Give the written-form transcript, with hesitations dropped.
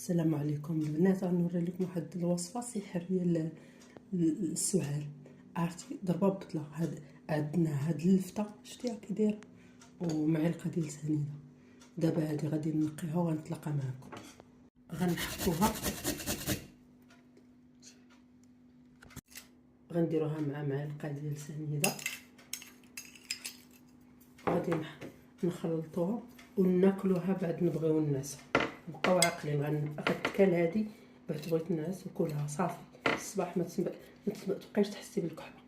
السلام عليكم البنات. غنوري لكم واحد الوصفه سحريه للسعال. عرفتي ضربه بطله. عندنا هاد اللفته شتيها كي دايره ومعلقه ديال سنيده. دابا هادي غادي نقيها وغنتلاقى معكم. غنحطوها غنديروها مع معلقه ديال سنيده، غادي نخلطوها وناكلوها بعد نبغيو ننعسو. بقاو عاقلين. غتكال هادي بعد بغيت نعس وكلها صافي الصباح ما تبقايش تحسي بالكحله.